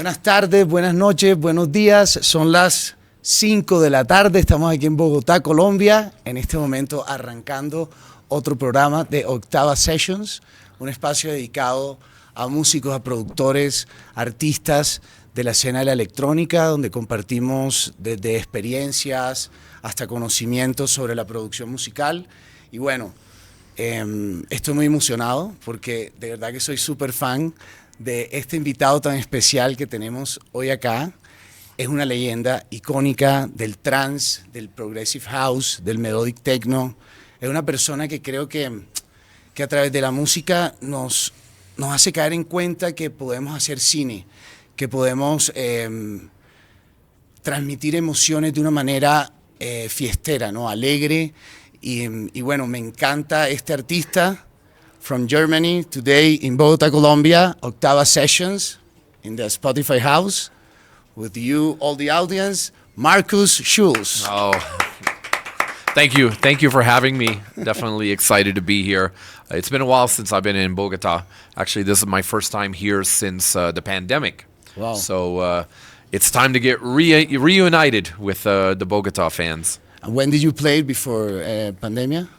Buenas tardes, buenas noches, buenos días. Son las 5 de la tarde. Estamos aquí en Bogotá, Colombia. En este momento arrancando otro programa de Octava Sessions, un espacio dedicado a músicos, a productores, artistas de la escena de la electrónica, donde compartimos desde experiencias hasta conocimientos sobre la producción musical. Y bueno, estoy muy emocionado porque de verdad que soy súper fan de este invitado tan especial que tenemos hoy acá. Es una leyenda icónica del trance, del progressive house, del melodic techno. Es una persona que creo que a través de la música nos hace caer en cuenta que podemos hacer cine, que podemos transmitir emociones de una manera fiestera, ¿no? Alegre. Y bueno, me encanta este artista. From Germany, today in Bogotá, Colombia, Octava Sessions in the Spotify house. With you, all the audience, Markus Schulz. Oh, thank you. Thank you for having me. Definitely excited to be here. It's been a while since I've been in Bogotá. Actually, this is my first time here since the pandemic. Wow. So it's time to get reunited with the Bogotá fans. And when did you play before pandemia?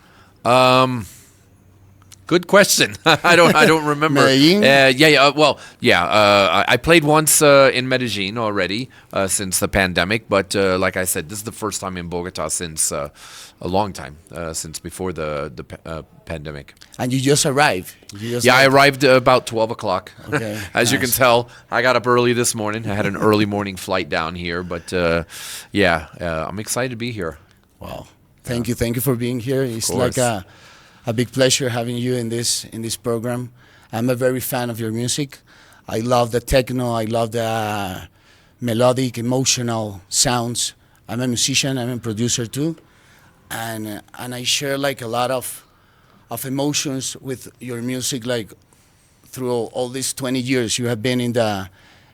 Good question. I don't remember. Medellin? I played once in Medellin already since the pandemic, but like I said, this is the first time in Bogotá since a long time, since before the pandemic. And you just arrived? I arrived about 12 o'clock. Okay, As you can tell, I got up early this morning. I had an early morning flight down here, but I'm excited to be here. Wow. Thank you for being here. It's like a big pleasure having you in this program. I'm a very fan of your music. I love the techno. I love the melodic, emotional sounds. I'm a musician. I'm a producer too, and I share like a lot of emotions with your music. Like through all these 20 years, you have been in the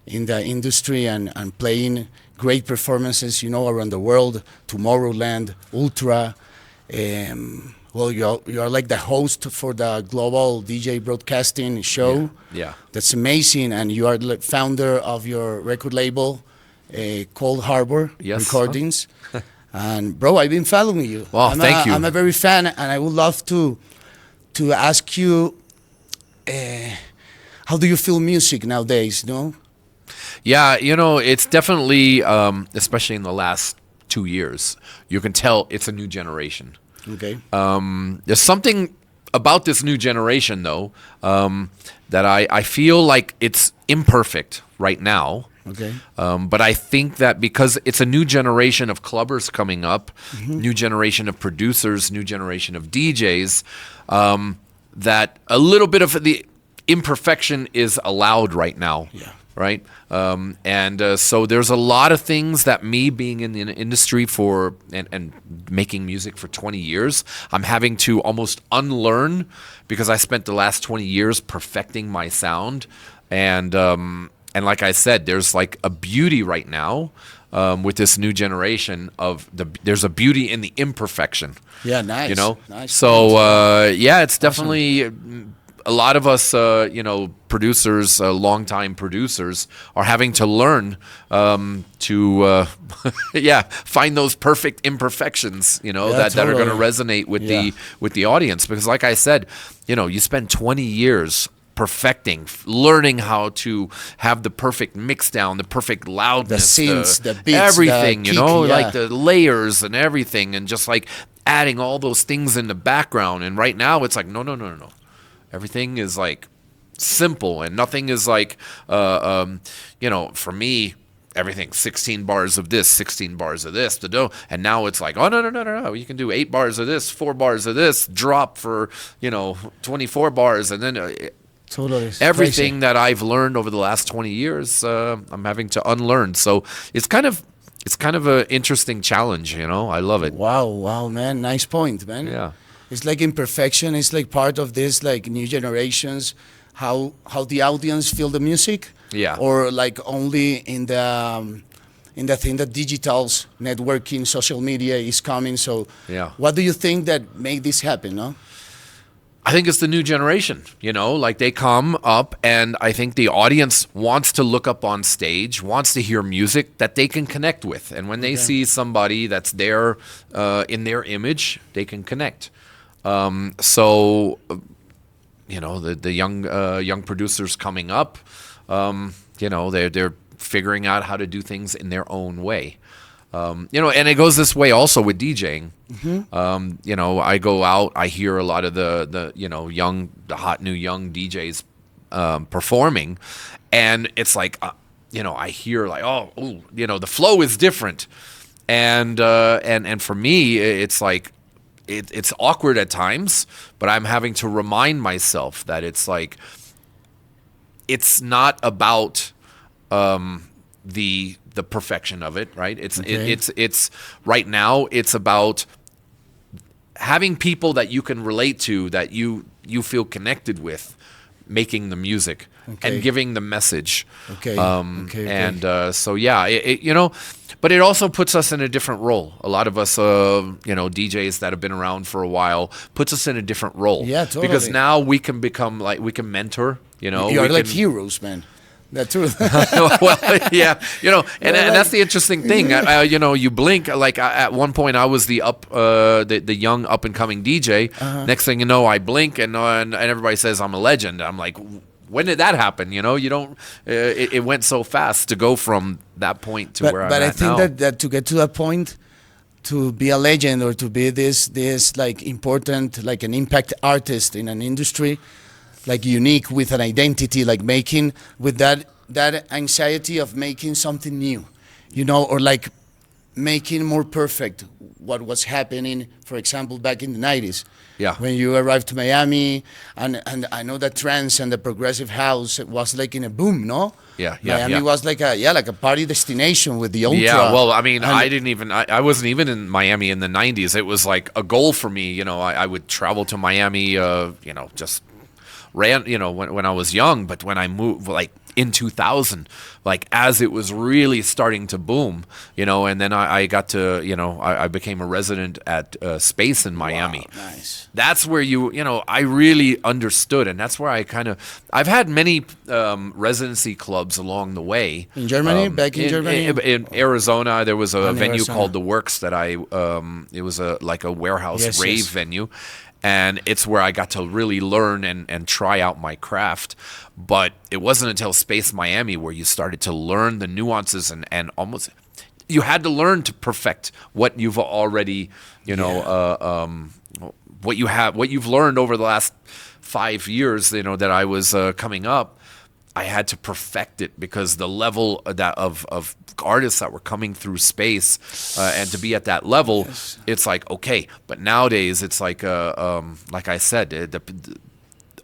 industry and playing great performances, around the world. Tomorrowland, Ultra. Well, you are like the host for the global DJ broadcasting show. Yeah. That's amazing. And you are the founder of your record label, Coldharbour Recordings. And bro, I've been following you. Well, thank you. I'm a very fan, and I would love to ask you, how do you feel music nowadays? Yeah, it's definitely, especially in the last 2 years, you can tell it's a new generation. Okay. There's something about this new generation, though, that I feel like it's imperfect right now. Okay. But I think that because it's a new generation of clubbers coming up, new generation of producers, new generation of DJs, that a little bit of the imperfection is allowed right now. Yeah. Right? So there's a lot of things that me being in the industry for and making music for 20 years, I'm having to almost unlearn because I spent the last 20 years perfecting my sound. And like I said, there's like a beauty right now with this new generation there's a beauty in the imperfection. Yeah, nice. Nice. So, it's definitely... A lot of us, producers, longtime producers, are having to learn to, find those perfect imperfections, that are going to resonate with the audience. Because, like I said, you spend 20 years perfecting, learning how to have the perfect mix down, the perfect loudness, the synths, the beats, everything, the kick, like the layers and everything, and just like adding all those things in the background. And right now, it's like no. Everything is like simple, and nothing is like, for me, everything 16 bars of this, 16 bars of this, and now it's like, oh no, you can do 8 bars of this, 4 bars of this, drop for 24 bars, and then totally everything crazy. That I've learned over the last 20 years, I'm having to unlearn. So it's kind of an interesting challenge, I love it. Wow, man, nice point, man. Yeah. It's like imperfection. It's like part of this, like new generations, how the audience feel the music. Yeah. Or like only in the thing that digital's networking, social media is coming. So yeah. What do you think that made this happen? No. I think it's the new generation, like they come up and I think the audience wants to look up on stage, wants to hear music that they can connect with. And when they see somebody that's there in their image, they can connect. The young producers coming up, they're figuring out how to do things in their own way. And it goes this way also with DJing. I go out, I hear a lot of the hot new young DJs performing, and it's like, I hear like, the flow is different, and for me, it's like, it's awkward at times, but I'm having to remind myself that it's like, it's not about the perfection of it, right? It's right now it's about having people that you can relate to, that you feel connected with, making the music and giving the message. But it also puts us in a different role. A lot of us, DJs that have been around for a while, puts us in a different role. Yeah, totally. Because now we can become we can mentor. You're like heroes, man. That's true. Well, yeah, and that's the interesting thing. You blink. Like at one point, I was the young up and coming DJ. Next thing you know, I blink, and everybody says I'm a legend. I'm like, when did that happen? You don't. It went so fast to go from that point to where I'm at now. But I think that to get to that point, to be a legend or to be this like important, like an impact artist in an industry, like unique with an identity, like making with that anxiety of making something new, or like making more perfect what was happening, for example, back in the 90s. Yeah. When you arrived to Miami, and I know that trance and the progressive house was like in a boom, no? Yeah. Miami was like a party destination with the ultra. Yeah, well, I mean, I wasn't even in Miami in the 90s. It was like a goal for me, I would travel to Miami, just ran, when I was young, but when I moved, like in 2000, like as it was really starting to boom, and then I got to, I became a resident at Space in Miami. Wow, nice. That's where I really understood, and that's where I've had many residency clubs along the way. In Germany, back in Germany? In Arizona, there was a venue Arizona. called The Works that it was a warehouse rave venue. And it's where I got to really learn and try out my craft. But it wasn't until Space Miami where you started to learn the nuances and almost you had to learn to perfect what you've already, what you've learned over the last 5 years, that I was coming up. I had to perfect it because the level of artists that were coming through Space and to be at that level, it's like, okay. But nowadays, it's like I said,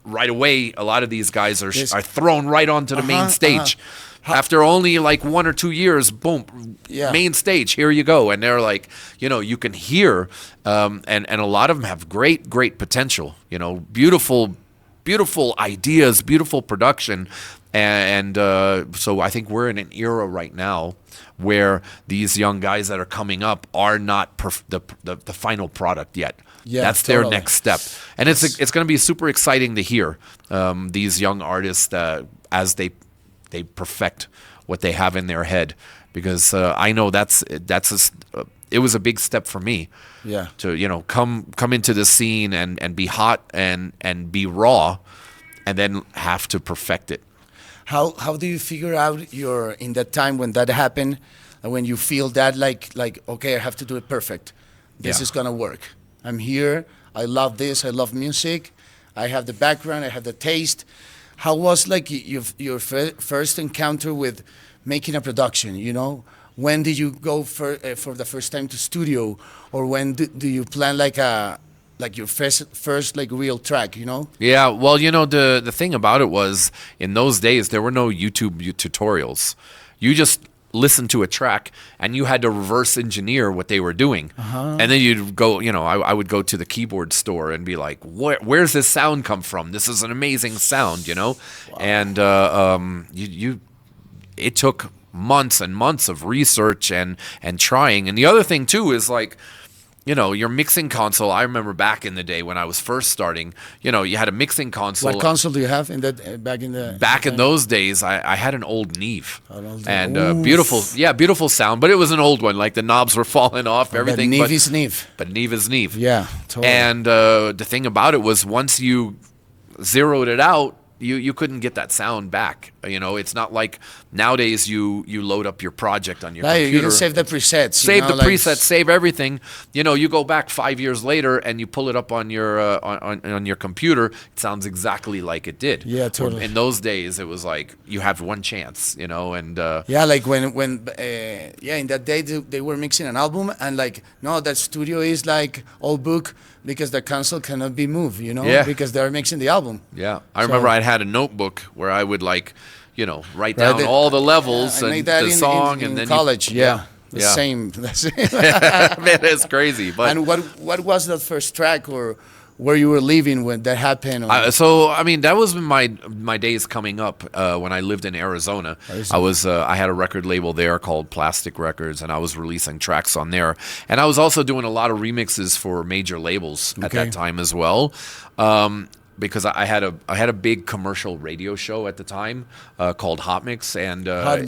right away, a lot of these guys are thrown right onto the main stage. After only like 1 or 2 years, boom, main stage, here you go. And they're like, you can hear, and a lot of them have great potential, beautiful ideas, beautiful production. And so I think we're in an era right now where these young guys that are coming up are not the final product yet. Yeah, that's totally. their next step. And it's going to be super exciting to hear these young artists as they perfect what they have in their head. Because I know it was a big step for me. Yeah. To come into the scene and be hot and be raw, and then have to perfect it. How do you figure out in that time when that happened, when you feel that like okay, I have to do it perfect. This is gonna work. I'm here. I love this. I love music. I have the background. I have the taste. How was like your first encounter with making a production? When did you go for the first time to studio, or when do you plan like your first like real track? Yeah, well, the thing about it was in those days there were no YouTube tutorials. You just listened to a track and you had to reverse engineer what they were doing, and then you'd go. I would go to the keyboard store and be like, "Where's this sound come from? This is an amazing sound," Wow. And it took months and months of research and trying. And the other thing too is like, your mixing console. I remember back in the day when I was first starting, you had a mixing console. What console do you have in that Back in those days, I had an old Neve, and Oof. beautiful sound, but it was an old one. Like the knobs were falling off, everything. Neve is Neve. But Neve is Neve. Yeah, totally. And the thing about it was once you zeroed it out, you couldn't get that sound back. It's not like nowadays you load up your project on your computer. You can save the presets. Save the presets, save everything. You go back 5 years later and you pull it up on your on your computer. It sounds exactly like it did. Yeah, totally. In those days, it was like you have one chance, and like when in that day they were mixing an album and like no, that studio is like all book because the console cannot be moved, because they're mixing the album. Yeah, I remember I had a notebook where I would write down all the levels and the song, and then college. The same. Man, it's crazy. But and what was that first track or where you were living when that happened? That was my days coming up when I lived in Arizona. I had a record label there called Plastic Records, and I was releasing tracks on there. And I was also doing a lot of remixes for major labels at that time as well. Because I had a big commercial radio show at the time called Hot Mix, and I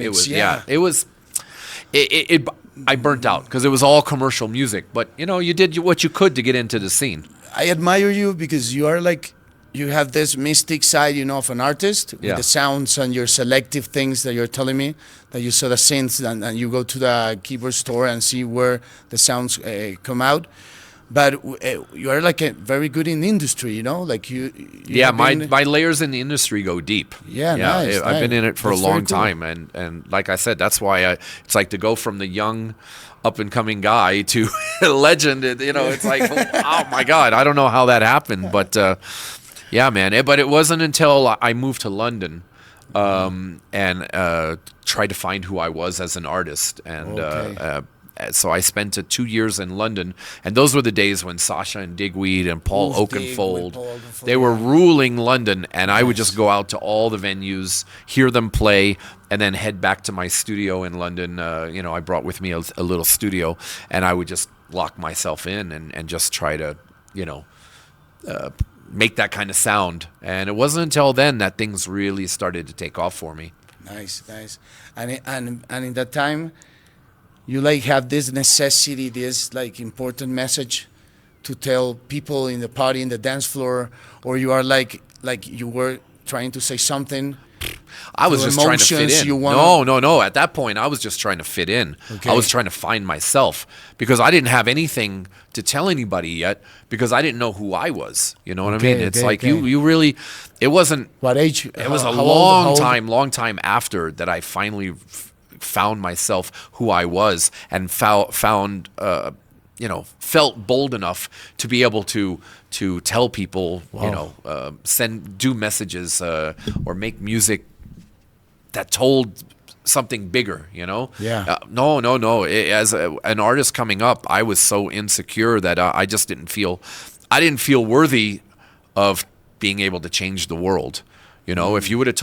burnt out because it was all commercial music. But you did what you could to get into the scene. I admire you because you are like, you have this mystic side, of an artist with the sounds and your selective things that you're telling me, that you saw the synths and you go to the keyboard store and see where the sounds come out. But you are like very good in the industry, like you my layers in the industry go deep. Nice. I've been in it for That's a long very cool. time, and like I said, that's why it's like to go from the young up and coming guy to a legend. It's like, oh my God, I don't know how that happened, but man. But it wasn't until I moved to London and tried to find who I was as an artist, and. So I spent 2 years in London, and those were the days when Sasha and Digweed and Paul Oakenfold, they were ruling London, and I would just go out to all the venues, hear them play, and then head back to my studio in London. I brought with me a little studio, and I would just lock myself in and just try to, make that kind of sound. And it wasn't until then that things really started to take off for me. Nice. And in that time, you like have this necessity, this like important message to tell people in the party, in the dance floor, or you are like you were trying to say something. I was just trying to fit in. No. At that point, I was just trying to fit in. Okay. I was trying to find myself because I didn't have anything to tell anybody yet because I didn't know who I was. You know what I mean? It's you really. It wasn't. What age? It was a long time after that I finally found myself who I was and felt bold enough to be able to tell people, do messages or make music that told something bigger, Yeah. No. As an artist coming up, I was so insecure that I just didn't feel worthy of being able to change the world. If you would have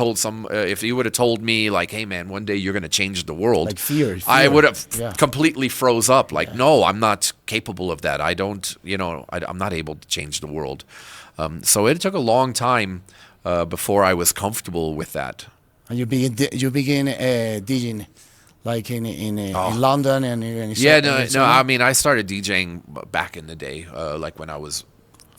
told me like, hey man, one day you're going to change the world, like fear. I would have completely froze up. Like, no, I'm not capable of that. I don't, I'm not able to change the world. So it took a long time before I was comfortable with that. And you begin DJing, like in London and in I mean, I started DJing back in the day, like when I was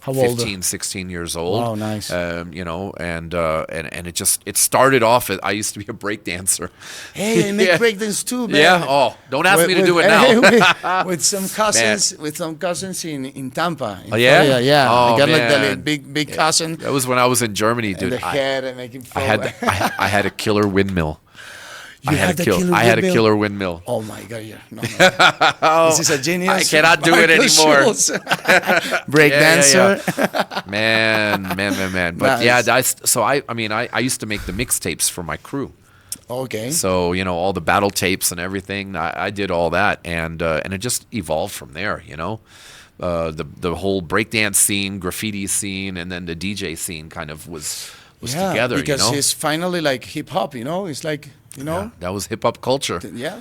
15, 16 years old. Oh, nice. And it started off as I used to be a break dancer. Hey, I make breakdance too, man. Yeah. Oh, don't ask me to do it now. with some cousins in Tampa. In Florida. Yeah. Oh, I got like that big cousin. That was when I was in Germany, dude. And the head and make him I had a killer windmill. I had a killer windmill. Oh my God! Yeah, no. This is a genius. I cannot do it anymore. Break dancer. Man. But nice. I used to make the mixtapes for my crew. Okay. So all the battle tapes and everything, I did all that, and it just evolved from there. The whole breakdance scene, graffiti scene, and then the DJ scene kind of was together. Because it's finally like hip hop. It's like. That was hip hop culture. Yeah.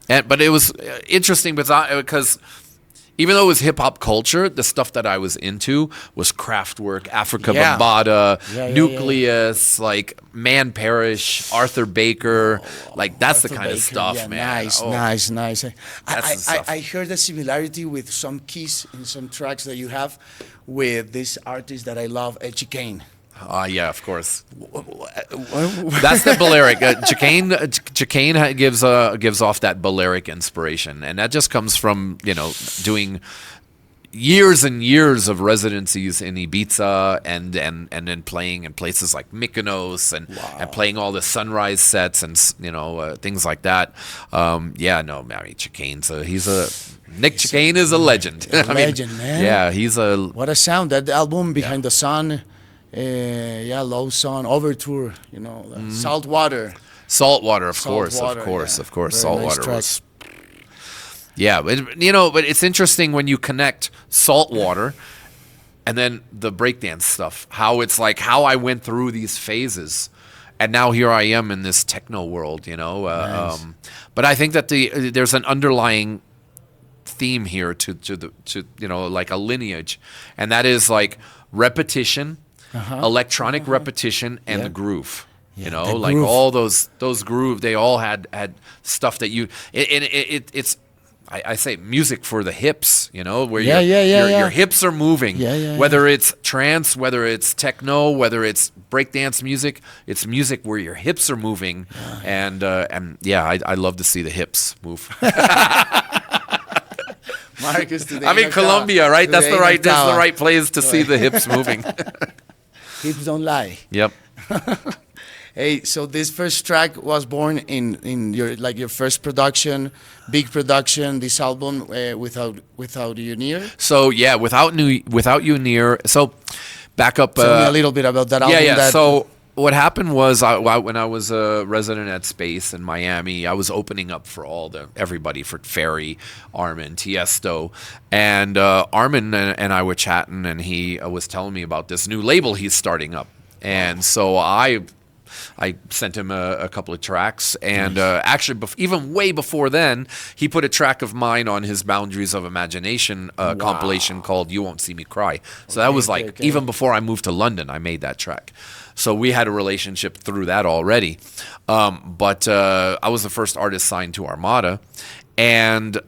But it was interesting because even though it was hip hop culture, the stuff that I was into was Kraftwerk, Africa Yeah. Bambaataa, Yeah, Nucleus, like Man Parrish, Arthur Baker, like that's the Arthur kind of Baker, stuff, yeah, man. Nice, Oh, nice. That's the stuff. I heard a similarity with some keys in some tracks that you have with this artist that I love, Chicane. Yeah, of course. That's the Balearic. Chicane gives off that Balearic inspiration, and that just comes from doing years and years of residencies in Ibiza and then playing in places like Mykonos and playing all the sunrise sets and things like that. Chicane's Nick Chicane is a legend. Legend, man. Yeah, he's a What a sound! That album, Behind the Sun, Low Sun, Overture, Saltwater. Saltwater, of course. Very Saltwater nice track. was. Yeah, but it's interesting when you connect Saltwater and then the breakdance stuff. How it's like how I went through these phases, and now here I am in this techno world. Nice. But I think that there's an underlying theme here to like a lineage, and that is like repetition, electronic repetition, and the groove. Yeah, Like groove. all those groove, they all had stuff that it's. I say music for the hips, where your hips are moving. Whether it's trance, whether it's techno, whether it's breakdance music, it's music where your hips are moving, and I love to see the hips move. Marcus, today I'm in Colombia, right? That's the right place to see the hips moving. Hips don't lie. Yep. Hey, so this first track was born in your first production, big production. This album without you near. So yeah, without you near. So back up. Tell me a little bit about that album. Yeah. So what happened was when I was a resident at Space in Miami, I was opening up for everybody, for Ferry, Armin, Tiesto, and Armin and I were chatting, and he was telling me about this new label he's starting up, and so I sent him a couple of tracks, and actually, even way before then, he put a track of mine on his Boundaries of Imagination compilation called "You Won't See Me Cry." So that was like even before I moved to London, I made that track. So we had a relationship through that already. But I was the first artist signed to Armada. And you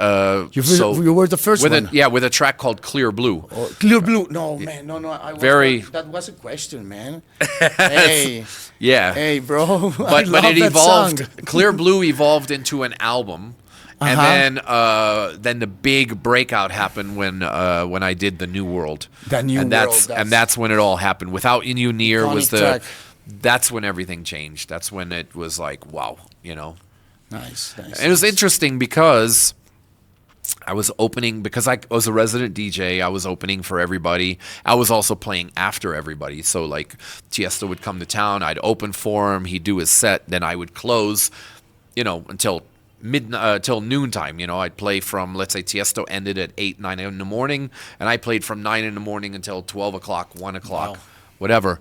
were the first one. With a track called Clear Blue. Oh, Clear Blue. No, man. No. That was a question, man. Hey. Yeah. Hey, bro. But it evolved. Clear Blue evolved into an album. And then the big breakout happened when I did the New World. That's when it all happened. Without You Near was track. That's when everything changed. That's when it was like, wow, Nice. And it was interesting because I was opening, because I was a resident DJ, I was opening for everybody. I was also playing after everybody. So like Tiesto would come to town, I'd open for him, he'd do his set, then I would close, until till noontime. I'd play from, let's say Tiesto ended at 8, 9 in the morning, and I played from 9 in the morning until 12 o'clock, 1 o'clock, whatever.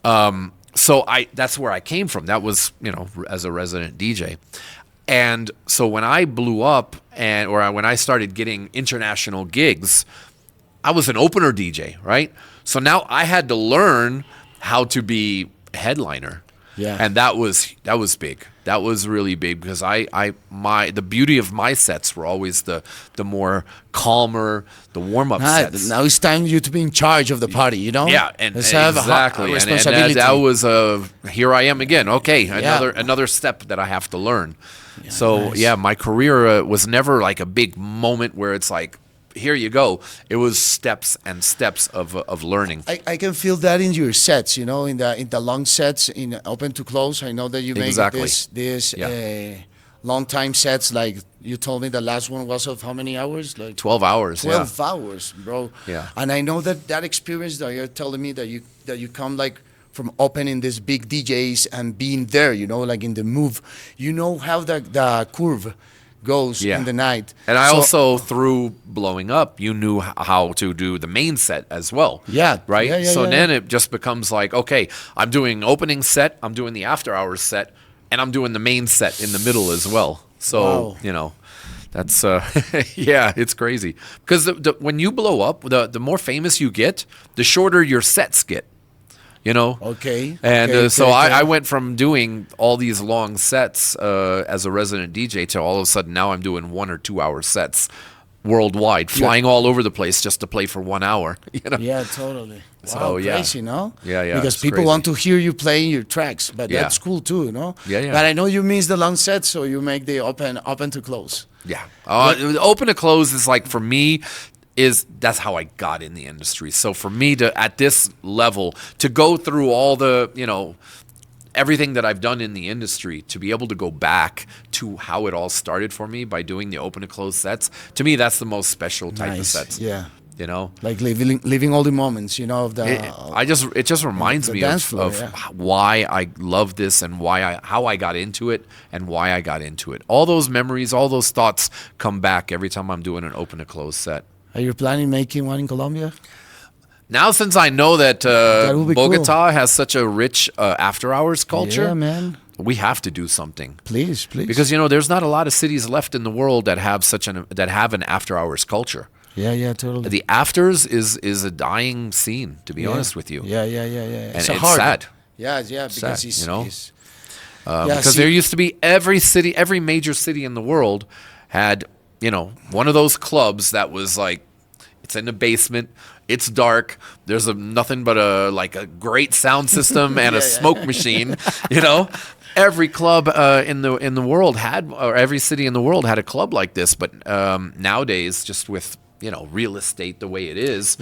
So that's where I came from. That was, as a resident DJ. And so when I blew up when I started getting international gigs, I was an opener DJ, right? So now I had to learn how to be a headliner. Yeah. And that was big. That was really big because the beauty of my sets were always the more calmer, the warm-up sets. Now it's time you to be in charge of the party, Yeah, and exactly. Responsibility. And that was here I am again. Okay, another step that I have to learn. Yeah, so nice. My career was never like a big moment where it's like, here you go. It was steps and steps of learning. I can feel that in your sets, in the long sets, in open to close. I know that you make this long time sets. Like you told me, the last one was of how many hours? Like 12 hours. 12 hours, bro. Yeah. And I know that experience that you're telling me that you come like from opening these big DJs and being there, like in the move. You know how the curve goes in the night. And I also, through blowing up, you knew how to do the main set as well. Yeah. Right? Yeah, then it just becomes like, okay, I'm doing opening set, I'm doing the after hours set, and I'm doing the main set in the middle as well. So, That's yeah, it's crazy because when you blow up, the more famous you get, the shorter your sets get. You know. Okay. And okay, so okay. I went from doing all these long sets as a resident DJ to all of a sudden now I'm doing 1 or 2 hour sets worldwide, flying all over the place just to play for 1 hour. You know? Yeah, totally. So, Wow, yeah. crazy, no? Yeah, yeah. Because it's people crazy. want to hear you playing your tracks, but Yeah. that's cool too, you know? Yeah, yeah. But I know you miss the long sets, so you make the open to close. Yeah. Open to close is like, for me, that's how I got in the industry. So for me to, at this level, to go through all the, everything that I've done in the industry, to be able to go back to how it all started for me by doing the open to close sets, to me, that's the most special type of sets. Yeah. You know? Like living all the moments, of the... It just reminds the me dance floor, of yeah. why I love this and how I got into it and why I got into it. All those memories, all those thoughts come back every time I'm doing an open to close set. Are you planning making one in Colombia? Now, since I know that would be Bogota has such a rich after-hours culture, Yeah, man. we have to do something. Please. Because there's not a lot of cities left in the world that have an after-hours culture. Yeah, totally. The afters is a dying scene, to be honest with you. Yeah. And it's hard. sad. Yeah, because Sad, it's Because there used to be every major city in the world had, one of those clubs that was like, it's in the basement, it's dark, there's nothing but a great sound system and a smoke machine, Every club in the world had, or every city in the world had a club like this, but nowadays, just with real estate the way it is,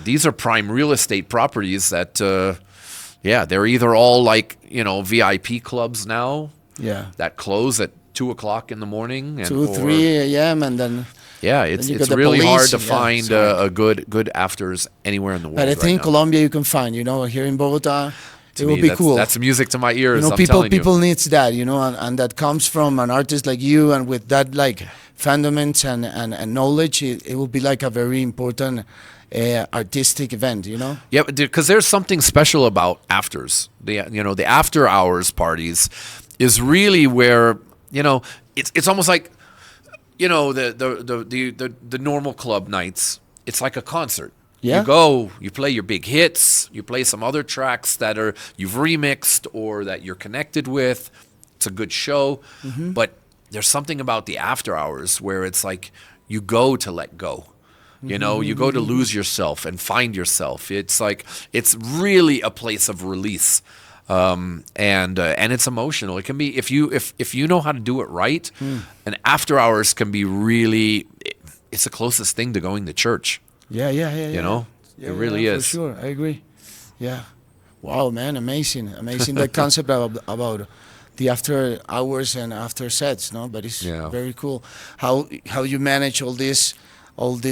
these are prime real estate properties that, they're either all like VIP clubs now, that close at 2 o'clock in the morning, and 2, 3 a.m. and then. Yeah, you it's got the really hard police, to find a good afters anywhere in the world. But I right think now. Colombia you can find, here in Bogota, To it me, will be that's, cool. That's music to my ears. I'm people telling you. people needs that, and that comes from an artist like you, and with that like fundamentals and knowledge, it will be like a very important artistic event, Yeah, because there's something special about afters. The after hours parties is really where it's almost like the normal club nights. It's like a concert. Yeah. You go, you play your big hits, you play some other tracks that you've remixed or that you're connected with. It's a good show, but there's something about the after hours where it's like you go to let go. You go to lose yourself and find yourself. It's like it's really a place of release, and it's emotional. It can be if you know how to do it right. And after hours can be really. It's the closest thing to going to church. Yeah. It really is. For sure, I agree. Yeah. Wow, man, amazing that concept about the after hours and after sets, no? But it's very cool how you manage all these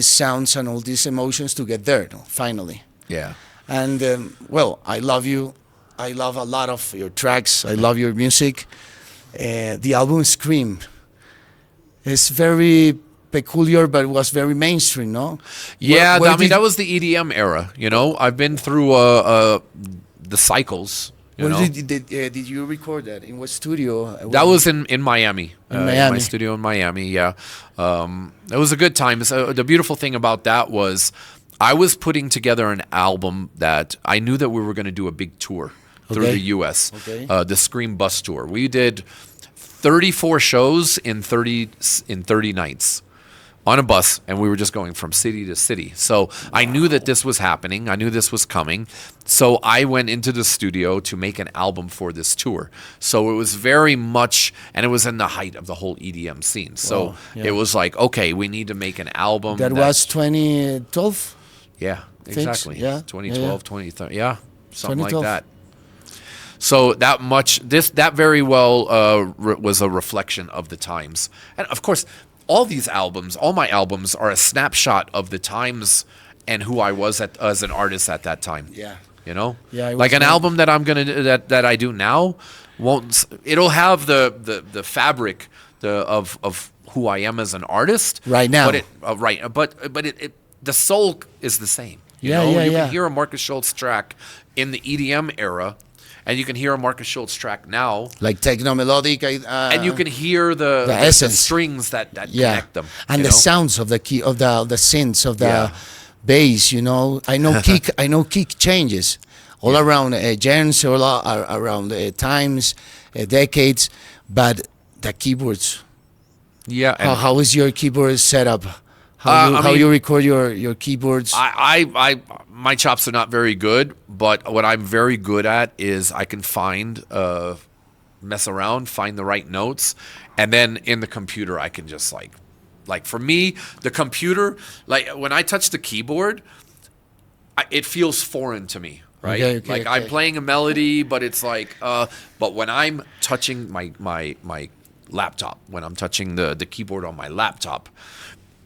sounds and all these emotions to get there, finally. Yeah. And I love you. I love a lot of your tracks. I love your music. The album Scream is very peculiar, but it was very mainstream, no? Yeah, that was the EDM era. I've been through the cycles. Did you record that? In what studio? That was in Miami. In Miami. In my studio in Miami, yeah. It was a good time. So the beautiful thing about that was I was putting together an album that I knew that we were going to do a big tour through the U.S., the Scream Bus Tour. We did 34 shows in 30 nights. On a bus, and we were just going from city to city. So I knew that this was happening. I knew this was coming. So I went into the studio to make an album for this tour. So it was very much, and it was in the height of the whole EDM scene. So it was like, okay, we need to make an album. That was 2012? Yeah, exactly. Yeah. 2012, 2013. Yeah, something 2012. like that. So that very well was a reflection of the times. And of course, all my albums are a snapshot of the times and who I was as an artist at that time. Yeah. Yeah, like an album that I'm gonna that I do now it'll have the fabric of who I am as an artist right now. But the soul is the same. You can hear a Markus Schulz track in the EDM era, And you can hear a Markus Schulz track now, like techno melodic, and you can hear the essence, strings that connect them, and the sounds of the key of the synths of the bass. You know, I know kick changes all around genres, all around times, decades, but the keyboards. Yeah. How is your keyboard set up? How you record your keyboards? My chops are not very good, but what I'm very good at is I can mess around, find the right notes, and then in the computer I can just like for me, the computer, like when I touch the keyboard, it feels foreign to me, right? Okay. I'm playing a melody, but it's like, but when I'm touching my laptop, when I'm touching the keyboard on my laptop,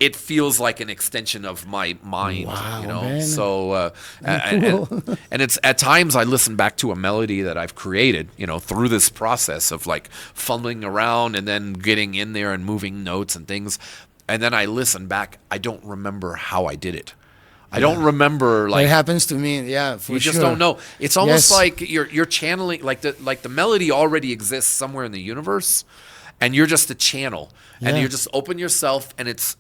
it feels like an extension of my mind, you know. Man. So, and it's at times I listen back to a melody that I've created, you know, through this process of like fumbling around and then getting in there and moving notes and things, and then I listen back. I don't remember how I did it. I don't remember like. It happens to me, yeah. For you just don't know. It's almost like you're channeling, like the melody already exists somewhere in the universe, and you're just a channel, and you just open yourself, and it's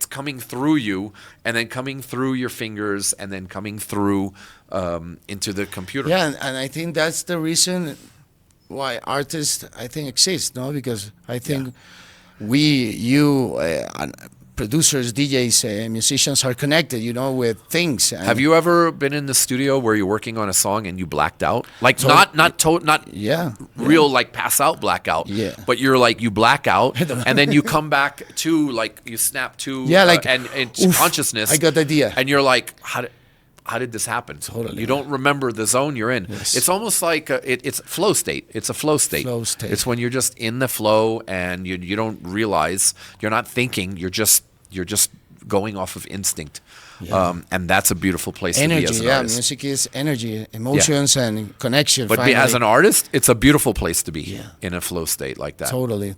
coming through you, and then coming through your fingers, and then coming through into the computer. Yeah, and I think that's the reason why artists, I think, exist, no? Because I think producers, DJs, musicians are connected, you know, with things. Have you ever been in the studio where you're working on a song and you blacked out? Like not real like pass out blackout. Yeah. But you're like you black out and then you come back to like you snap to and consciousness. I got the idea. And you're like, how did this happen? Totally. You don't remember the zone you're in. Yes. It's almost like it's flow state. It's a flow state. It's when you're just in the flow and you don't realize, you're not thinking, you're just going off of instinct. Yeah. And that's a beautiful place to be as an artist. Music is energy, emotions, and connection. But as an artist, it's a beautiful place to be in a flow state like that. Totally.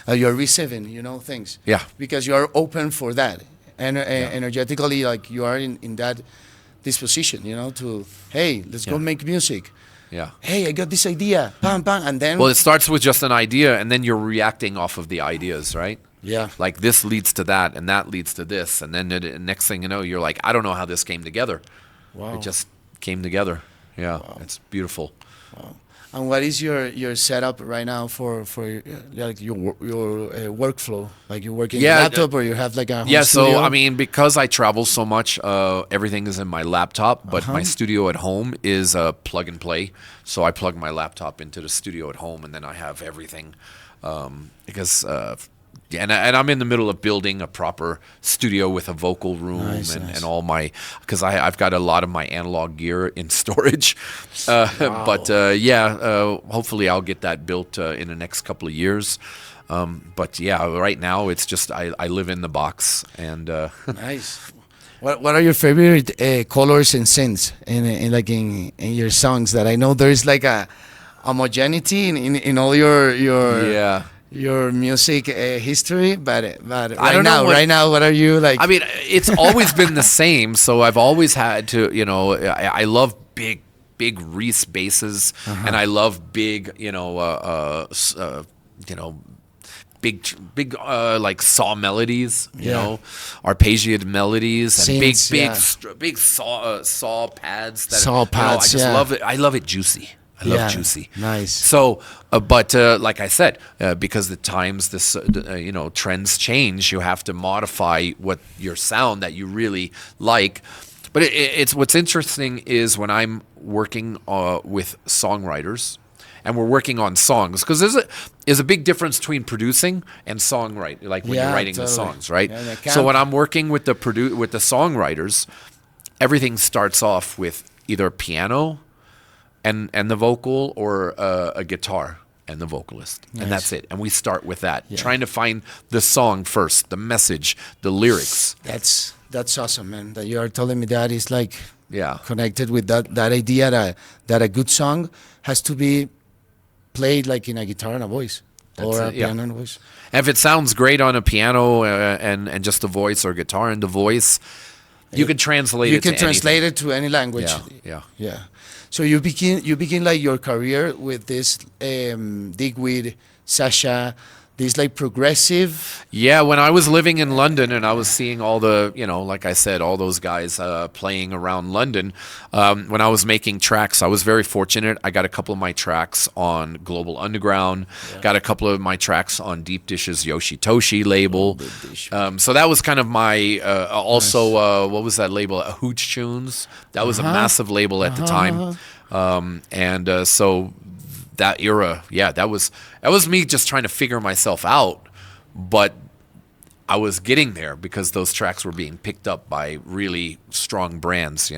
You're receiving, you know, things. Yeah. Because you are open for that. Energetically, like you are in that disposition, you know, to, hey, let's go make music. Yeah. Hey, I got this idea. Bam, bam. And then. Well, it starts with just an idea, and then you're reacting off of the ideas, right? Yeah. Like this leads to that, and that leads to this. And then the next thing you know, you're like, I don't know how this came together. Wow. It just came together. Yeah. Wow. It's beautiful. Wow. And what is your setup right now for like your workflow? Like you work in your laptop, or you have like a home studio? So I mean, because I travel so much, everything is in my laptop. But my studio at home is plug and play. So I plug my laptop into the studio at home, and then I have everything. Because and I'm in the middle of building a proper studio with a vocal room and all my, because I've got a lot of my analog gear in storage. But hopefully I'll get that built in the next couple of years. But right now it's just I live in the box and. Nice. What are your favorite colors and synths in your songs? That I know there's like a homogeneity in all your music history, but right now, what are you like? I mean, it's always been the same. So I've always had to, you know, I love big Reese basses, and I love big, big like saw melodies, you know, arpeggiated melodies, and big saw pads. Saw pads. I just love it. I love it juicy. I love juicy. Nice. So, but like I said, because the times, trends change, you have to modify what your sound that you really like. But it's what's interesting is when I'm working with songwriters, and we're working on songs, because there's a big difference between producing and songwriting, like when you're writing the songs, right? Yeah, so when I'm working with the songwriters, everything starts off with either piano and the vocal, or a guitar and the vocalist. Nice. And that's it. And we start with that, trying to find the song first, the message, the lyrics. That's awesome, man. That you are telling me that is like connected with that idea that a good song has to be played like in a guitar and a voice, or a piano and a voice. And if it sounds great on a piano and just the voice, or guitar and the voice, you can translate it to anything. It to any language. Yeah. So you begin like your career with this Digweed, Sasha, this like progressive. Yeah, when I was living in London and I was seeing all the, like I said, all those guys playing around London, when I was making tracks, I was very fortunate. I got a couple of my tracks on Global Underground, got a couple of my tracks on Deep Dish's Yoshitoshi label. So that was kind of my, also, what was that label? Hooch Tunes. That was a massive label at the time. So that era, that was me just trying to figure myself out, but I was getting there because those tracks were being picked up by really strong brands,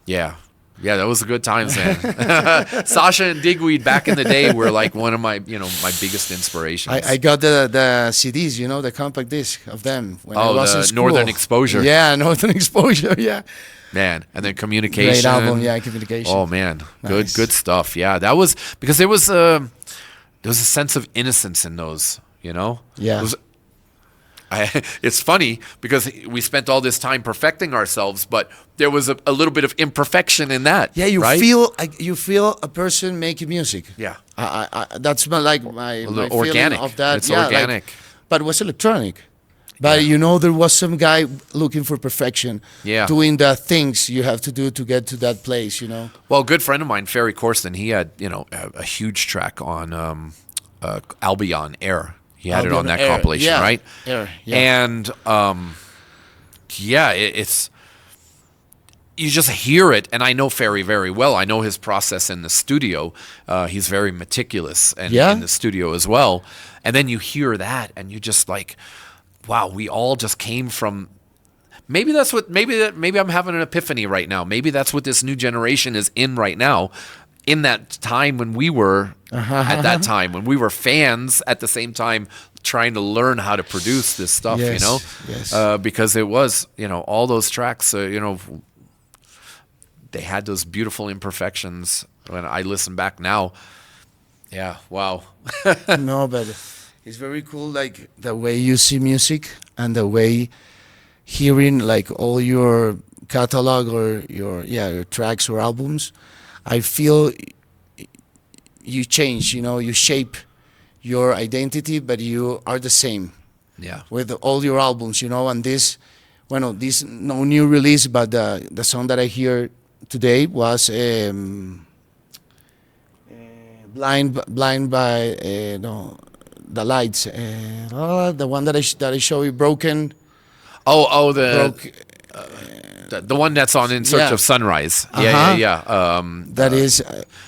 Yes. Yeah, that was a good times, man. Sasha and Digweed back in the day were like one of my, my biggest inspirations. I got the CDs, the compact disc of them when I was in school. Northern Exposure. Yeah, Northern Exposure, yeah. Man, and then Communication. Great album, yeah, Communication. Oh man, Nice. good stuff. Yeah, that was because there was a sense of innocence in those. Yeah. It's funny because we spent all this time perfecting ourselves, but there was a little bit of imperfection in that. Yeah, you right? feel a person making music. Yeah, that's my feeling organic. of that. It's yeah, organic, but it was electronic. But there was some guy looking for perfection, Yeah. doing the things you have to do to get to that place. Well, a good friend of mine, Ferry Corsten, he had a huge track on Albion Air. He had it on Albion that Air, compilation, yeah. right? Air, yeah. And it's you just hear it, and I know Ferry very well. I know his process in the studio. He's very meticulous, and Yeah? in the studio as well. And then you hear that, and you just like, wow, we all just came from. Maybe I'm having an epiphany right now. Maybe that's what this new generation is in right now. In that time when we were at that time when we were fans at the same time trying to learn how to produce this stuff, Yes, yes. because it was, all those tracks, they had those beautiful imperfections. When I listen back now, yeah, wow. No, but it's very cool, like the way you see music and the way hearing like all your catalog or your tracks or albums. I feel you change, you shape your identity, but you are the same Yeah. with all your albums, and this no new release, but the song that I hear today was blind by the lights, the one that I show you, broken. The one that's on In Search Yeah. of Sunrise. Uh-huh. Yeah. That is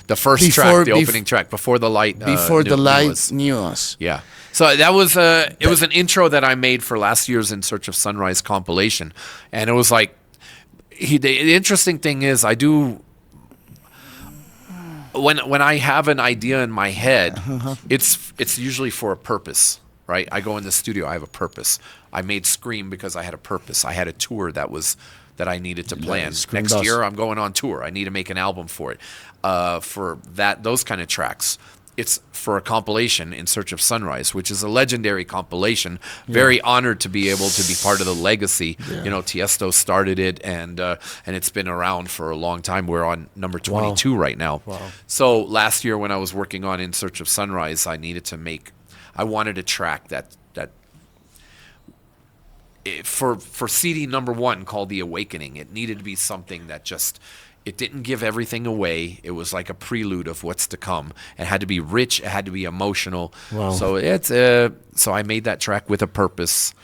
the first before- track, the opening track, Before the Light. before the knew light us. knew us. Yeah. So that was it was an intro that I made for last year's In Search of Sunrise compilation, and it was like the interesting thing is I do when I have an idea in my head, it's usually for a purpose, right? I go in the studio, I have a purpose. I made Scream because I had a purpose. I had a tour that I needed to plan. Scream Next does. year I'm going on tour. I need to make an album for it. For those kind of tracks. It's for a compilation, In Search of Sunrise, which is a legendary compilation. Very honored to be able to be part of the legacy. Yeah. Tiesto started it, and it's been around for a long time. We're on number 22 right now. Wow. So last year when I was working on In Search of Sunrise, I wanted a track that for CD number 1 called The Awakening. It needed to be something that just. It didn't give everything away. It was like a prelude of what's to come. It had to be rich. It had to be emotional. Wow. So so I made that track with a purpose.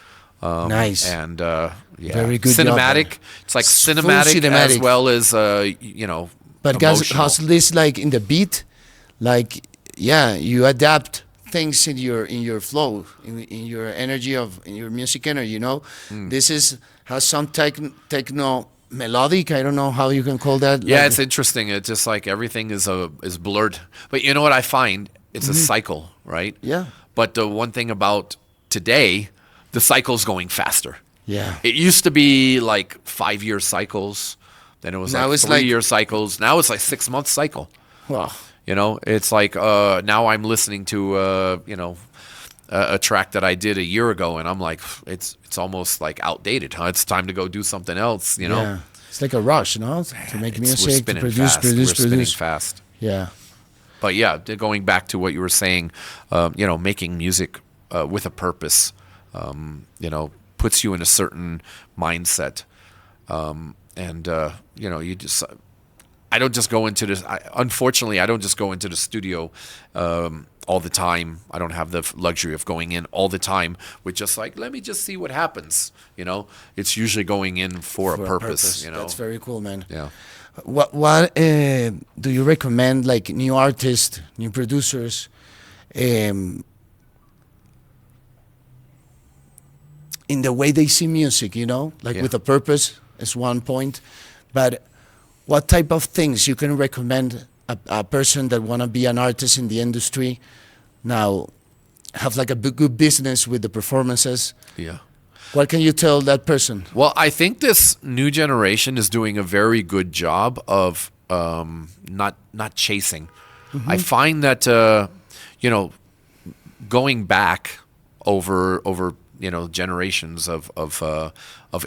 Nice. And Very good job, cinematic. man. It's like Full cinematic, cinematic. as well as But guys, emotional. how's this like in the beat? Like, you adapt things in your flow, in your energy in your music energy. This has some techno. Melodic, I don't know how you can call that. Yeah, like, it's interesting. It's just like everything is blurred. But you know what I find? It's a cycle, right? Yeah. But the one thing about today, the cycle's going faster. Yeah. It used to be like 5-year cycles. Then it was Now like it's 3-year cycles. Now it's like 6-month cycle. Wow. It's like now I'm listening to a track that I did a year ago, and I'm like, it's almost like outdated, huh? It's time to go do something else, Yeah. It's like a rush, no? To make We're music, to spinning produce, fast. We're spinning produce. fast. Yeah. But yeah, going back to what you were saying, making music with a purpose, puts you in a certain mindset. You just, I don't just go into this. Unfortunately, I don't just go into the studio all the time. I don't have the luxury of going in all the time with just like, let me just see what happens. It's usually going in for a purpose. That's very cool, man. Yeah. What do you recommend, like new artists, new producers, in the way they see music, with a purpose is one point, but what type of things you can recommend a person that want to be an artist in the industry now, have like a good business with the performances? Yeah. What can you tell that person? Well, I think this new generation is doing a very good job of not chasing. I find that going back over generations of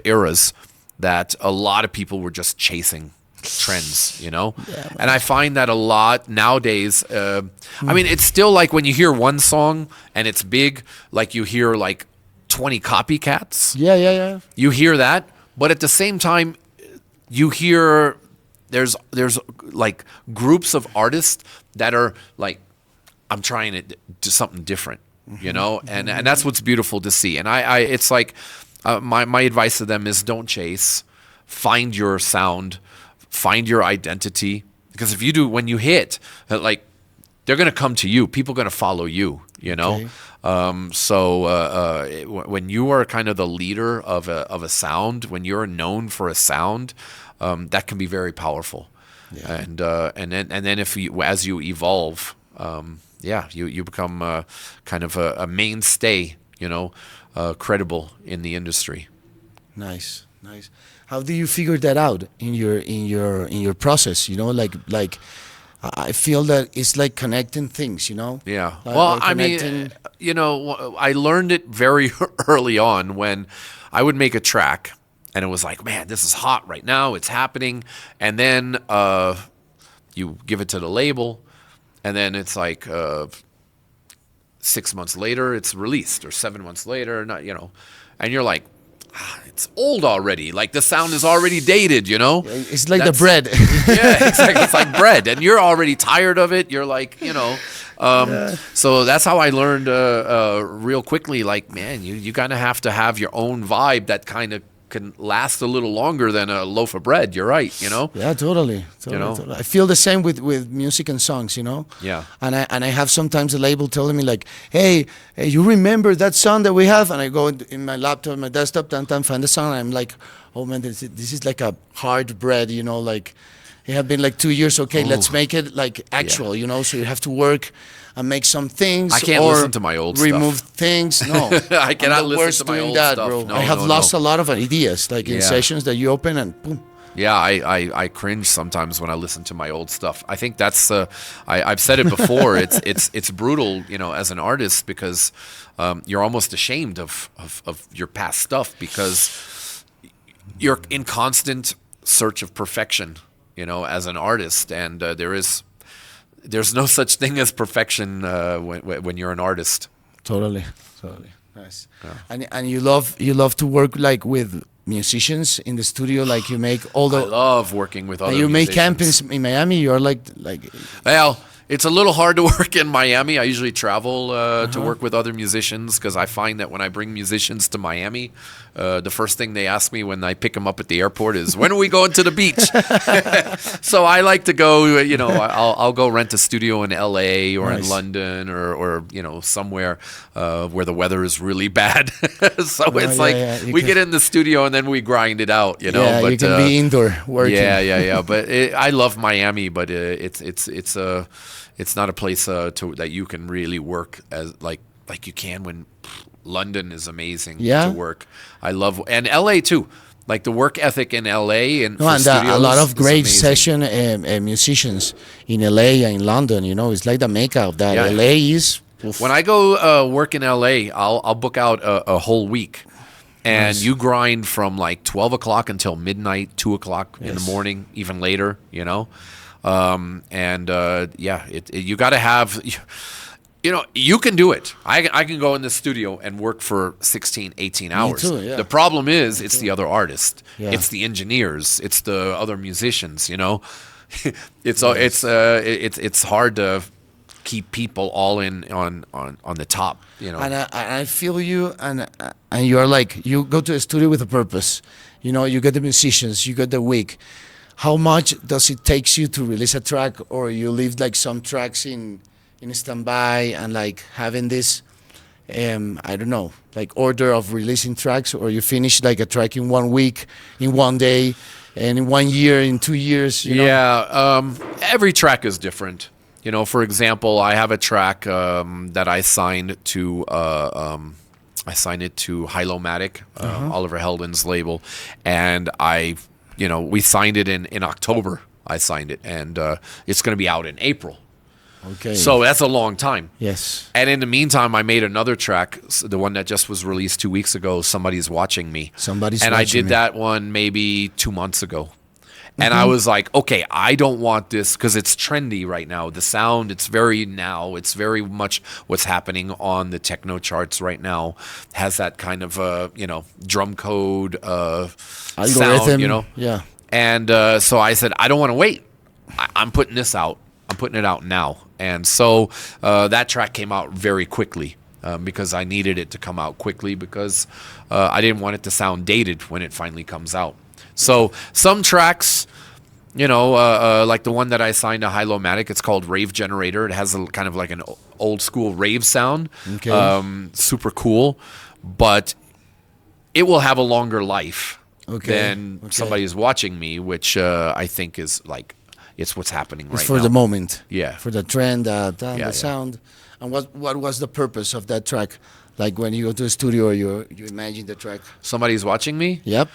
eras, that a lot of people were just chasing trends, and I find that a lot nowadays. I mean, it's still like when you hear one song and it's big, like you hear like 20 copycats. Yeah. You hear that, but at the same time, you hear there's like groups of artists that are like, I'm trying to do something different, and that's what's beautiful to see. And I it's like my advice to them is don't chase, find your sound, find your identity, because if you do, when you hit, like they're gonna come to you. People are gonna follow you. Okay. When you are kind of the leader of a sound, when you're known for a sound, that can be very powerful. Yeah. And then if you, as you evolve, you become kind of a mainstay, credible in the industry. Nice. How do you figure that out in your process? Like I feel that it's like connecting things, Yeah. Well, I mean, I learned it very early on when I would make a track and it was like, man, this is hot right now. It's happening. And then you give it to the label and then it's like 6 months later it's released, or 7 months later, and you're like, it's old already. Like the sound is already dated, It's like the bread. Yeah, exactly. It's like bread, and you're already tired of it. You're like, So that's how I learned real quickly. Like, man, you kind of have to have your own vibe that kind of can last a little longer than a loaf of bread. You're right, Yeah, totally. I feel the same with music and songs, Yeah. And I have sometimes a label telling me like, hey, you remember that song that we have? And I go in my laptop, my desktop, find the song, and I'm like, oh man, this is like a hard bread, like it have been like 2 years. Okay, let's make it like actual, so you have to work and make some things. I can't listen to my old stuff. Remove things. No, I cannot listen to my old stuff. Bro. No, I have lost a lot of ideas, like in sessions that you open and boom. Yeah, I cringe sometimes when I listen to my old stuff. I think that's I've said it before. It's brutal, as an artist, because you're almost ashamed of your past stuff, because you're in constant search of perfection, as an artist, and there's no such thing as perfection when you're an artist. Totally, nice. Yeah. And you love to work like with musicians in the studio, like you make all the. I love working with other. And you musicians. make campings in Miami. You're like. Well, it's a little hard to work in Miami. I usually travel to work with other musicians, because I find that when I bring musicians to Miami, the first thing they ask me when I pick them up at the airport is, when are we going to the beach? So I like to go, I'll go rent a studio in LA or in London or somewhere where the weather is really bad. So it's like we get in the studio and then we grind it out, Yeah, but you can be indoor working. Yeah. But I love Miami, but it's not a place that you can really work as like you can when London is amazing to work. I love, and LA too. Like the work ethic in LA and a lot of great session musicians in LA and in London. It's like the mecca of that. LA is. When I go work in LA, I'll book out a whole week. And Nice. you grind from like 12 o'clock until midnight, 2 o'clock in the Yes. morning, even later, you know? You got to have, you know, you can do it. I can go in the studio and work for 16, 18 hours. too, yeah. The problem is it's the other artist. Yeah. It's the engineers. It's the other musicians, you know? It's hard to keep people all in on the top, you know? And I feel you, and you are like, you go to a studio with a purpose. You know, you get the musicians, you get the week. How much does it take you to release a track, or you leave like some tracks in standby and like having this, I don't know, like order of releasing tracks, or you finish like a track in 1 week, in 1 day, and in 1 year, in 2 years? You know? Yeah, every track is different. You know, for example, I have a track that I signed to Hylomatic, Oliver Heldens' label, and we signed it in October. I signed it, and it's going to be out in April. Okay. So that's a long time. Yes. And in the meantime, I made another track, the one that just was released 2 weeks ago, Somebody's Watching Me. And I did that one maybe 2 months ago. And I was like, okay, I don't want this, because it's trendy right now. The sound, it's very much what's happening on the techno charts right now. Has that kind of, drum code Algorithm, sound, you know? Yeah. And so I said, I don't want to wait. I'm putting this out. I'm putting it out now. And so that track came out very quickly. Because I needed it to come out quickly, because I didn't want it to sound dated when it finally comes out. So some tracks, like the one that I signed to Hylomatic, it's called Rave Generator. It has a kind of like an old school rave sound. Okay. Super cool. But it will have a longer life than Okay. Somebody's Watching Me, which I think is like, it's what's happening right now. It's for the moment. Yeah. For the trend, the Yeah. sound. And what was the purpose of that track? Like when you go to the studio, you imagine the track. Somebody's Watching Me? Yep.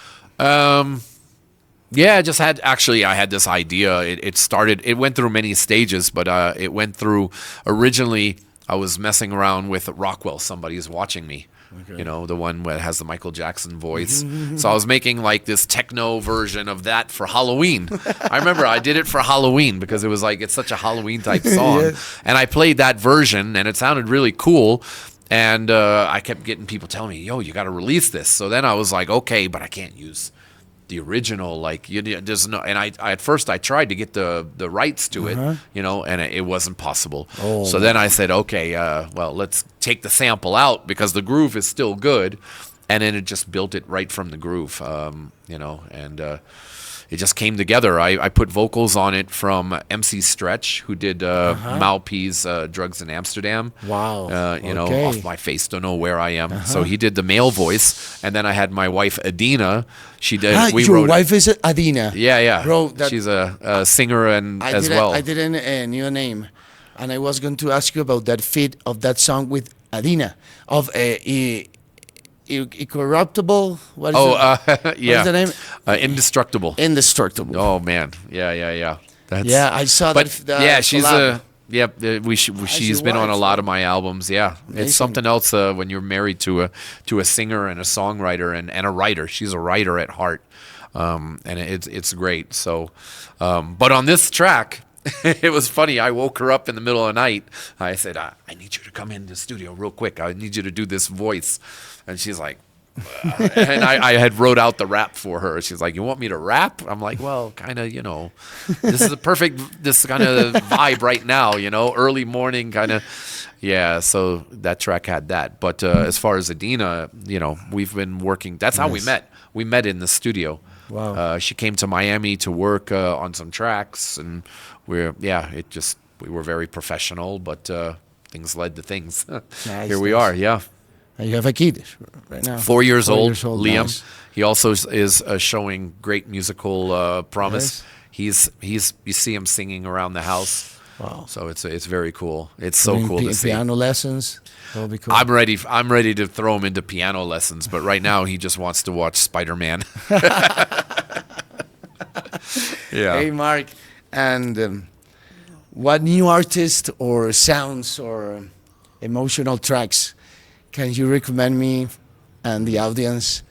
Yeah, I had this idea. It went through many stages, but it went through, originally, I was messing around with Rockwell, Somebody's Watching Me. Okay. You know, the one that has the Michael Jackson voice. So I was making like this techno version of that for Halloween. I remember I did it for Halloween because it was like, it's such a Halloween type song. Yes. And I played that version and it sounded really cool. And I kept getting people telling me, yo, you got to release this. So then I was like, okay, but I can't use the original, like there's no, and I at first I tried to get the rights to it, and it wasn't possible. Oh. So then I said, okay, well, let's take the sample out because the groove is still good, and then it just built it right from the groove, and it just came together. I put vocals on it from MC Stretch, who did Malp's Drugs in Amsterdam. Wow. Okay. Off My Face, Don't Know Where I Am. So he did the male voice, and then I had my wife Adina. She did. Your wife is Adina. Yeah. Bro, she's a singer as well. I did a new name, and I was going to ask you about that feat of that song with Adina of Incorruptible. What is it? Yeah. What is the name? Indestructible. Indestructible. Oh man, yeah. I saw but that. yeah, she's collab. she's been on a lot of my albums. Yeah, Amazing. It's something else when you're married to a singer and a songwriter and a writer. She's a writer at heart, and it's great. So, but on this track. It was funny. I woke her up in the middle of the night. I said, I need you to come in the studio real quick. I need you to do this voice. And she's like, and I had wrote out the rap for her. She's like, you want me to rap? I'm like, well, kind of, this is this kind of vibe right now, early morning kind of. Yeah, so that track had that. But as far as Adina, we've been working. That's how we met. We met in the studio. Wow. She came to Miami to work on some tracks, and we were very professional, but things led to things. Nice, Here we are, yeah. And you have a kid right now. 4 years old, Liam. Nice. He also is showing great musical promise. Yes. You see him singing around the house. Wow. So it's very cool. It's so cool to see. Piano lessons. That'll be cool. I'm ready to throw him into piano lessons, but right now he just wants to watch Spider-Man. Yeah. Hey, Mark, and what new artist or sounds or emotional tracks can you recommend me and the audience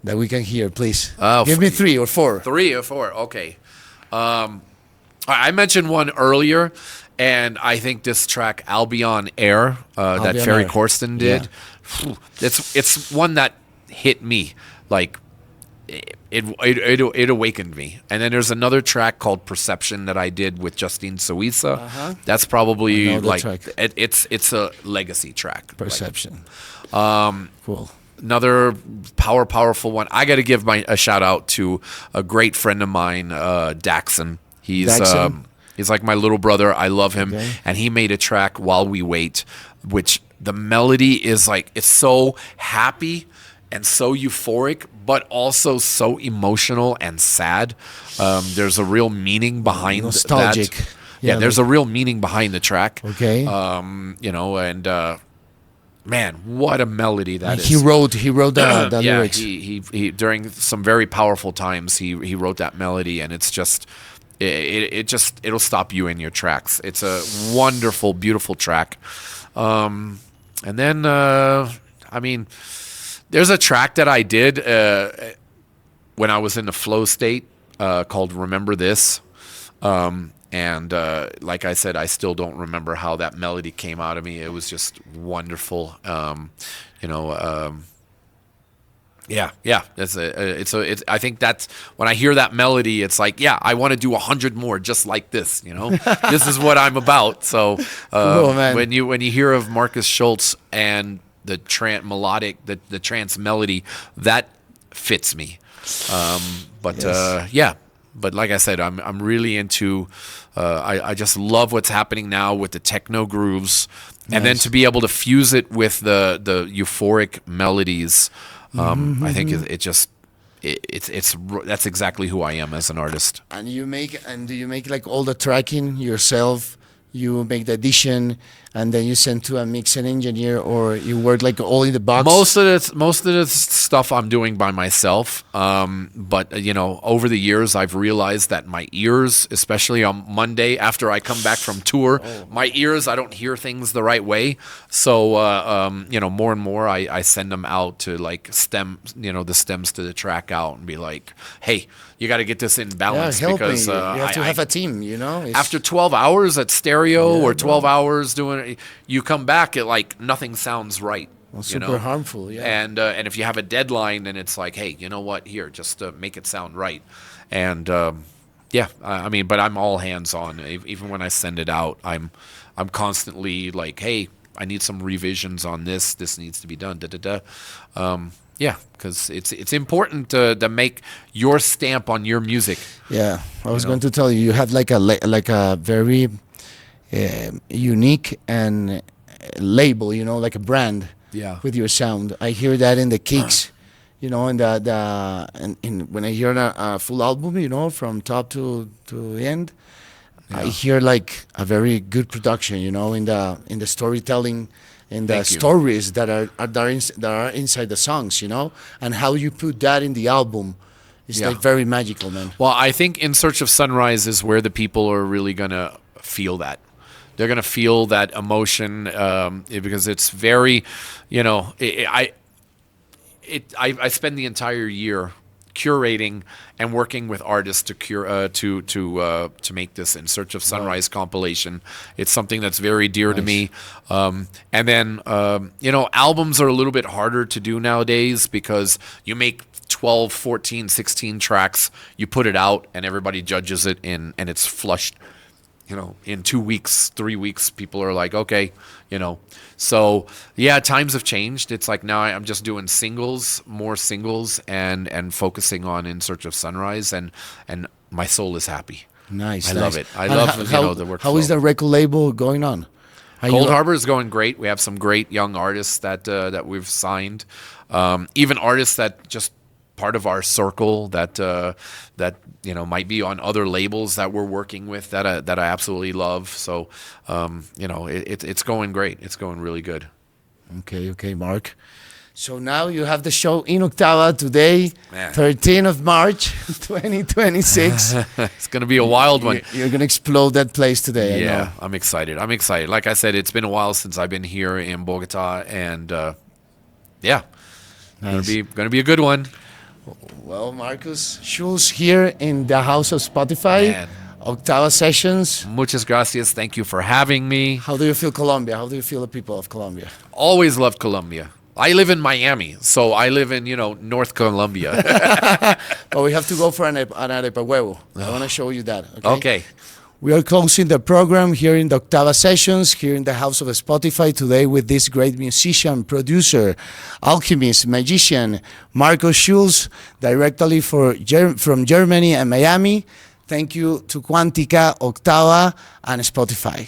that we can hear, please? Oh, Give me 3 or 4. 3 or 4, okay. I mentioned one earlier, and I think this track, I'll Be On Air, that Ferry Air. Corsten did, it's one that hit me. Like, it awakened me. And then there's another track called Perception that I did with Justine Suissa. That's probably like it's a legacy track. Perception. Cool. Another powerful one. I got to give a shout out to a great friend of mine, Daxon. He's like my little brother. I love him, and he made a track, While We Wait, which the melody is like, it's so happy and so euphoric, but also so emotional and sad. There's a real meaning behind nostalgic. That. Yeah, there's a real meaning behind the track. Okay. You know, and man, what a melody that is. He wrote the lyrics. He during some very powerful times he wrote that melody, and it's just it'll stop you in your tracks. It's a wonderful, beautiful track. And then I mean, there's a track that I did when I was in the flow state called Remember This. And like I said, I still don't remember how that melody came out of me. It was just wonderful. You know, yeah. I think that's when I hear that melody, it's like, yeah, I want to do 100 more just like this. You know, this is what I'm about. So cool, man. when you hear of Markus Schulz and the the trance melody, that fits me. Yeah. But like I said, I'm really into. I just love what's happening now with the techno grooves, and then to be able to fuse it with the euphoric melodies. I think it's that's exactly who I am as an artist. And do you make like all the tracking yourself? You make the addition, and then you send to a mixing engineer, or you work like all in the box? Most of the stuff I'm doing by myself. But you know, over the years, I've realized that my ears, especially on Monday after I come back from tour, my ears, I don't hear things the right way. So you know, more and more, I send them out to like the stems to the track out and be like, hey, you got to get this in balance, because you have to have a team, you know. After 12 hours at stereo or 12 hours doing it, you come back at like nothing sounds right. Well, super harmful, yeah. And if you have a deadline, then it's like, hey, you know what? Here, just make it sound right. And yeah, I mean, but I'm all hands on. Even when I send it out, I'm constantly like, hey, I need some revisions on this. This needs to be done. Yeah, because it's important to make your stamp on your music. Yeah, I was going to tell you, you have like a very unique and label, you know, like a brand. Yeah. With your sound. I hear that in the kicks, you know, and when I hear a full album, you know, from top to end, I hear like a very good production, you know, in the storytelling. And the stories that are inside the songs, you know, and how you put that in the album is like very magical, man. Well, I think In Search of Sunrise is where the people are really gonna feel that. They're gonna feel that emotion because it's very, you know, I spend the entire year curating and working with artists to make this In Search of Sunrise compilation. It's something that's very dear to me. And then you know, albums are a little bit harder to do nowadays because you make 12, 14, 16 tracks, you put it out and everybody judges it and it's flushed. You know, in 2 weeks, 3 weeks, people are like, okay, you know. So, yeah, times have changed. It's like now I'm just doing more singles, and focusing on In Search of Sunrise, and my soul is happy. Nice. I love it. I love the workflow. How is the record label going on? Coldharbour is going great. We have some great young artists that we've signed. Even artists that just part of our circle that you know might be on other labels that we're working with that I absolutely love. So you know, it's going great. It's going really good. Okay, Mark. So now you have the show in Octava today, 13th of March, 2026. It's going to be a wild one. You're going to explode that place today. Yeah, I know. I'm excited. Like I said, it's been a while since I've been here in Bogota, and yeah, nice. Going to be a good one. Well, Markus Schulz here in the house of Spotify, Man. Octava Sessions. Muchas gracias. Thank you for having me. How do you feel Colombia? How do you feel the people of Colombia? Always loved Colombia. I live in Miami, so I live in, North Colombia. But we have to go for an arepa huevo. I want to show you that. Okay. We are closing the program here in the Octava Sessions, here in the house of Spotify today with this great musician, producer, alchemist, magician, Markus Schulz, directly from Germany and Miami. Thank you to Quantica, Octava, and Spotify.